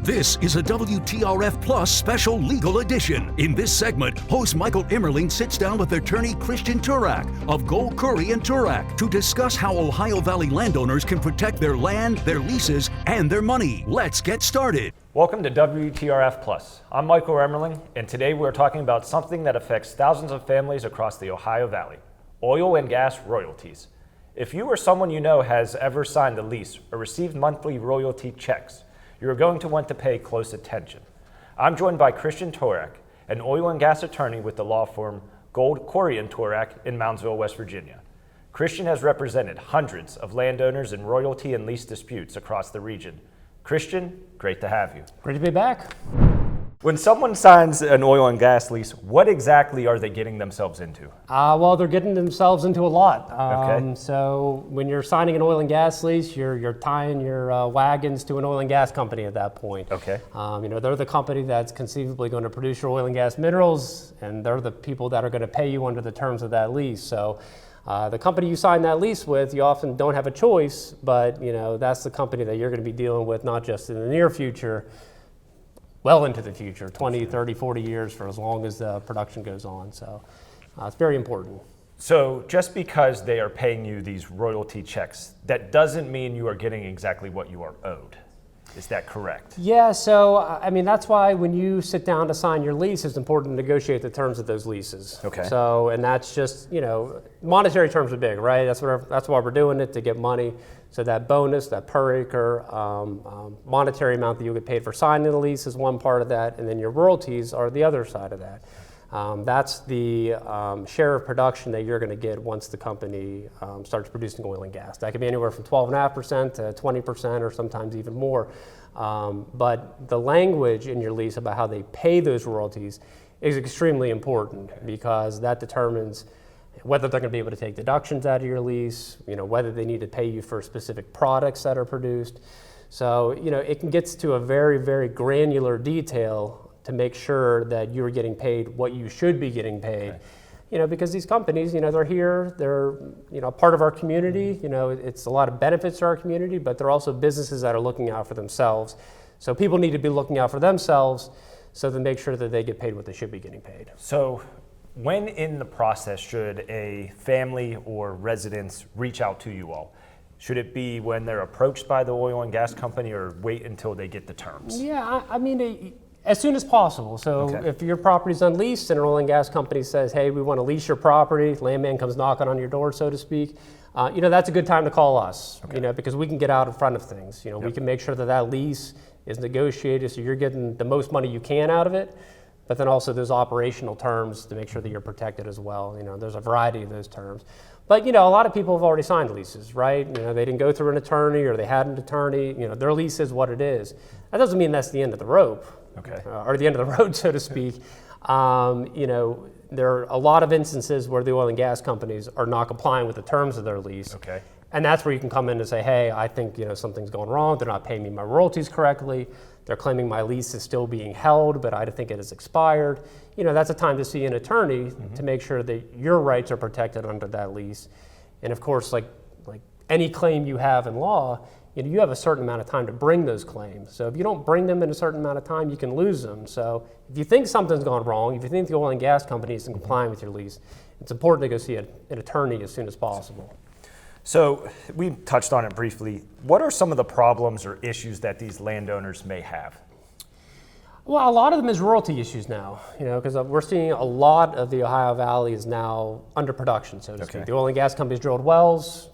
This is a WTRF Plus special legal edition. In this segment, host Michael Emmerling sits down with attorney Christian Turak of Gold, Curry and Turak to discuss how Ohio Valley landowners can protect their land, their leases, and their money. Let's get started. Welcome to WTRF Plus. I'm Michael Emmerling, and today we're talking about something that affects thousands of families across the Ohio Valley: oil and gas royalties. If you or someone you know has ever signed a lease or received monthly royalty checks, you're going to want to pay close attention. I'm joined by Christian Turak, an oil and gas attorney with the law firm Gold, Curry and Turak in Moundsville, West Virginia. Christian has represented hundreds of landowners in royalty and lease disputes across the region. Christian, great to have you. Great to be back. When someone signs an oil and gas lease, what exactly are they getting themselves into? Well, they're getting themselves into a lot. Okay. So when you're signing an oil and gas lease, you're tying your wagons to an oil and gas company at that point. Okay. They're the company that's conceivably going to produce your oil and gas minerals, and they're the people that are going to pay you under the terms of that lease. So the company you sign that lease with, you often don't have a choice, but that's the company that you're going to be dealing with, not just in the near future, well into the future, 20, 30, 40 years, for as long as the production goes on. So it's very important. So just because they are paying you these royalty checks, that doesn't mean you are getting exactly what you are owed. Is that correct? Yeah, so that's why when you sit down to sign your lease, it's important to negotiate the terms of those leases. Okay. So, and that's just, monetary terms are big, right? That's why we're doing it, to get money. So that bonus, that per acre monetary amount that you get paid for signing the lease is one part of that, and then your royalties are the other side of that. That's the share of production that you're going to get once the company starts producing oil and gas. That could be anywhere from 12.5% to 20% or sometimes even more. But the language in your lease about how they pay those royalties is extremely important, because that determines whether they're going to be able to take deductions out of your lease, whether they need to pay you for specific products that are produced. So, it can get to a very, very granular detail to make sure that you're getting paid what you should be getting paid. Okay. Because these companies, they're here, they're, part of our community, it's a lot of benefits to our community, but they're also businesses that are looking out for themselves. So people need to be looking out for themselves, so to make sure that they get paid what they should be getting paid. So when in the process should a family or residents reach out to you all? Should it be when they're approached by the oil and gas company, or wait until they get the terms? Yeah, as soon as possible. So If your property's unleased and an oil and gas company says, hey, we want to lease your property, landman comes knocking on your door, so to speak, that's a good time to call us, because we can get out in front of things. We can make sure that lease is negotiated so you're getting the most money you can out of it, but then also there's operational terms to make sure that you're protected as well. There's a variety of those terms. But, a lot of people have already signed leases, right? They didn't go through an attorney, or they had an attorney. Their lease is what it is. That doesn't mean that's the end of the rope. Or the end of the road, so to speak. There are a lot of instances where the oil and gas companies are not complying with the terms of their lease. Okay. And that's where you can come in and say, hey, I think something's going wrong. They're not paying me my royalties correctly. They're claiming my lease is still being held, but I think it has expired. That's a time to see an attorney to make sure that your rights are protected under that lease. And of course, like any claim you have in law, you have a certain amount of time to bring those claims. So if you don't bring them in a certain amount of time, you can lose them. So if you think something's gone wrong, if you think the oil and gas company isn't complying with your lease, it's important to go see an attorney as soon as possible. So we touched on it briefly. What are some of the problems or issues that these landowners may have? Well, a lot of them is royalty issues now, because we're seeing a lot of the Ohio Valley is now under production, so to speak. The oil and gas companies drilled wells,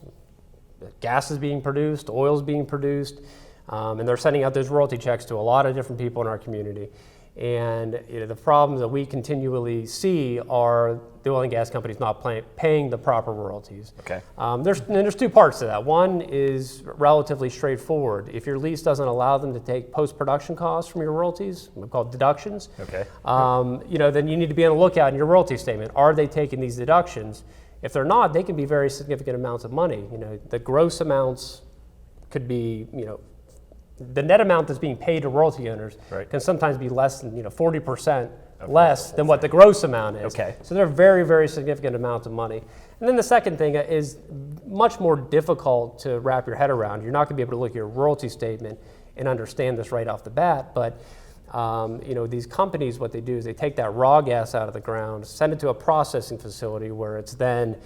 gas is being produced, oil is being produced, and they're sending out those royalty checks to a lot of different people in our community. And the problems that we continually see are the oil and gas companies not paying the proper royalties. Okay. There's two parts to that. One is relatively straightforward. If your lease doesn't allow them to take post-production costs from your royalties, we call deductions. Okay. Then you need to be on the lookout in your royalty statement. Are they taking these deductions? If they're not, they can be very significant amounts of money. The gross amounts could be, the net amount that's being paid to royalty owners can sometimes be less than 40% less than what the gross amount is. Okay. So they're very, very significant amounts of money. And then the second thing is much more difficult to wrap your head around. You're not going to be able to look at your royalty statement and understand this right off the bat. But these companies, what they do is they take that raw gas out of the ground, send it to a processing facility where it's then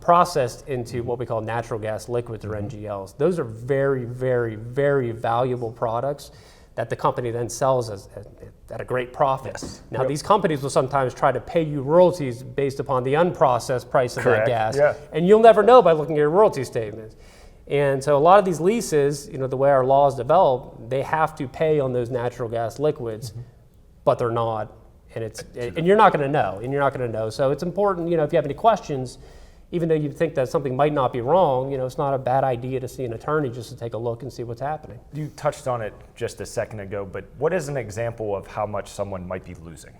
processed into what we call natural gas liquids or NGLs. Those are very, very, very valuable products that the company then sells at a great profit. Yes. Now, these companies will sometimes try to pay you royalties based upon the unprocessed price of that gas, and you'll never know by looking at your royalty statements. And so a lot of these leases, the way our laws develop, they have to pay on those natural gas liquids, but they're not, and you're not going to know. So it's important, if you have any questions, even though you think that something might not be wrong, it's not a bad idea to see an attorney just to take a look and see what's happening. You touched on it just a second ago, but what is an example of how much someone might be losing?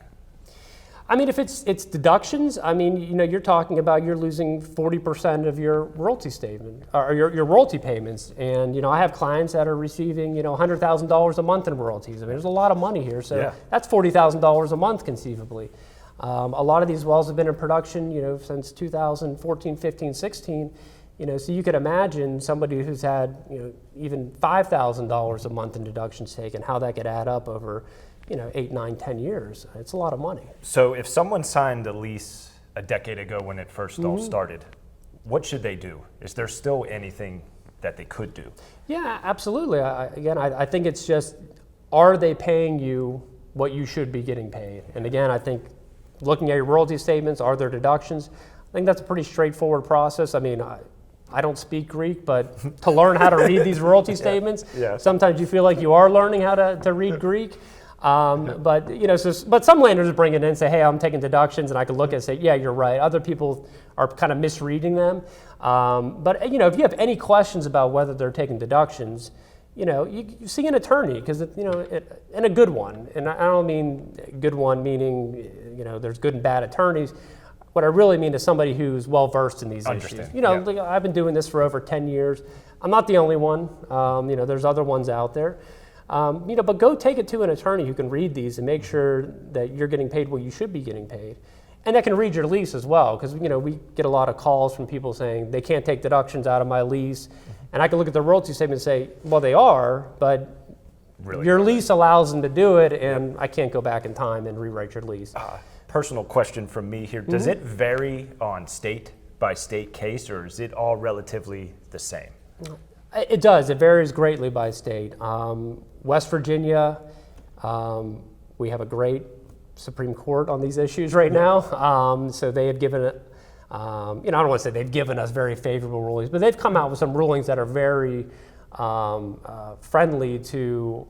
I mean, if it's deductions, you're talking about you're losing 40% of your royalty statement or your royalty payments. And, I have clients that are receiving, $100,000 a month in royalties. There's a lot of money here. So that's $40,000 a month conceivably. A lot of these wells have been in production, since 2014, 15, 16. So you could imagine somebody who's had, even $5,000 a month in deductions taken, how that could add up over, 8, 9, 10 years. It's a lot of money. So if someone signed a lease a decade ago when it first all started, what should they do? Is there still anything that they could do? Yeah, absolutely. I think it's just, are they paying you what you should be getting paid? And again, I think looking at your royalty statements, are there deductions? I think that's a pretty straightforward process. I don't speak Greek, but to learn how to read these royalty statements, sometimes you feel like you are learning how to read Greek. But some landowners bring it in and say, hey, I'm taking deductions, and I can look and say, yeah, you're right. Other people are kind of misreading them. But if you have any questions about whether they're taking deductions, you see an attorney, because and a good one. And I don't mean good one meaning there's good and bad attorneys. What I really mean is somebody who's well versed in these issues. I've been doing this for over 10 years. I'm not the only one. There's other ones out there. But go take it to an attorney who can read these and make sure that you're getting paid what you should be getting paid. And that can read your lease as well, because we get a lot of calls from people saying they can't take deductions out of my lease. And I can look at the royalty statement and say, well, they are, but your lease allows them to do it, and I can't go back in time and rewrite your lease. Personal question from me here. Does it vary on state by state case, or is it all relatively the same? It does. It varies greatly by state. West Virginia, we have a great Supreme Court on these issues right now. So they have given it, I don't want to say they've given us very favorable rulings, but they've come out with some rulings that are very friendly to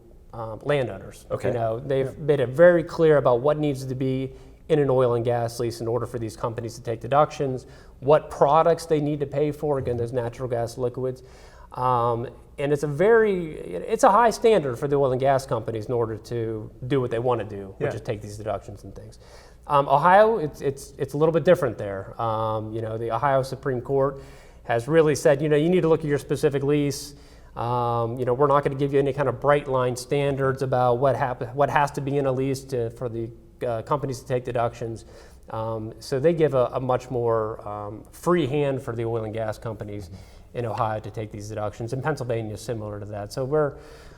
landowners. Okay. They've made it very clear about what needs to be in an oil and gas lease in order for these companies to take deductions, what products they need to pay for, again, those natural gas liquids. And it's a high standard for the oil and gas companies in order to do what they want to do, which is take these deductions and things. Ohio, it's a little bit different there. The Ohio Supreme Court has really said, you need to look at your specific lease. We're not going to give you any kind of bright line standards about what has to be in a lease for the companies to take deductions. So they give a much more free hand for the oil and gas companies in Ohio to take these deductions. And Pennsylvania is similar to that. So we're,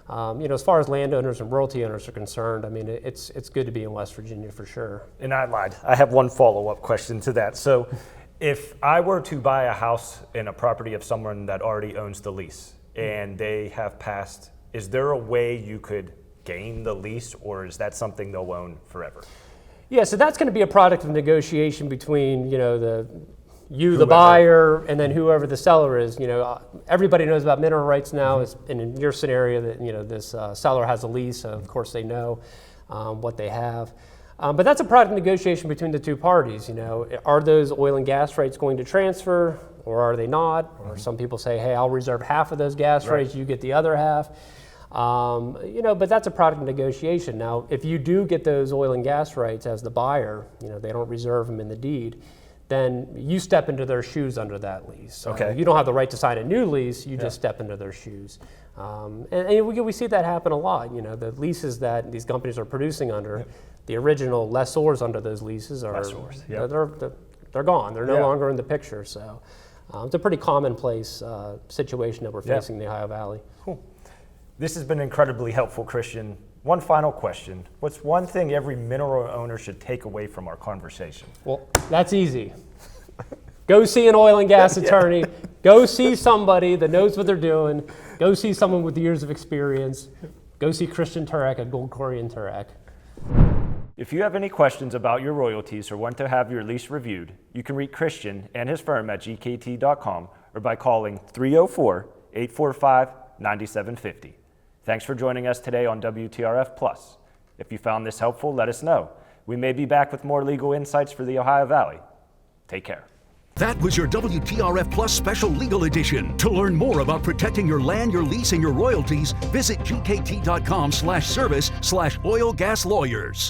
as far as landowners and royalty owners are concerned, it's good to be in West Virginia for sure. And I lied. I have one follow-up question to that. So if I were to buy a house in a property of someone that already owns the lease and they have passed, is there a way you could gain the lease, or is that something they'll own forever? Yeah, so that's going to be a product of negotiation between, the buyer, and then whoever the seller is. Everybody knows about mineral rights now. And in your scenario, that this seller has a lease, so of course they know what they have. But that's a product of negotiation between the two parties. Are those oil and gas rights going to transfer, or are they not? Or some people say, hey, I'll reserve half of those gas rights, you get the other half. But that's a product of negotiation. Now, if you do get those oil and gas rights as the buyer, they don't reserve them in the deed, then you step into their shoes under that lease. Okay. You don't have the right to sign a new lease, you just step into their shoes. And we see that happen a lot. The leases that these companies are producing under, the original lessors under those leases are they're gone. They're no longer in the picture. So it's a pretty commonplace situation that we're facing in the Ohio Valley. Cool. This has been incredibly helpful, Christian. One final question. What's one thing every mineral owner should take away from our conversation? Well, that's easy. Go see an oil and gas attorney. Go see somebody that knows what they're doing. Go see someone with years of experience. Go see Christian Turek at Gold, Curry and Turek. If you have any questions about your royalties or want to have your lease reviewed, you can reach Christian and his firm at gkt.com or by calling 304-845-9750. Thanks for joining us today on WTRF Plus. If you found this helpful, let us know. We may be back with more legal insights for the Ohio Valley. Take care. That was your WTRF Plus Special Legal Edition. To learn more about protecting your land, your lease, and your royalties, visit gkt.com/service/oil gas lawyers.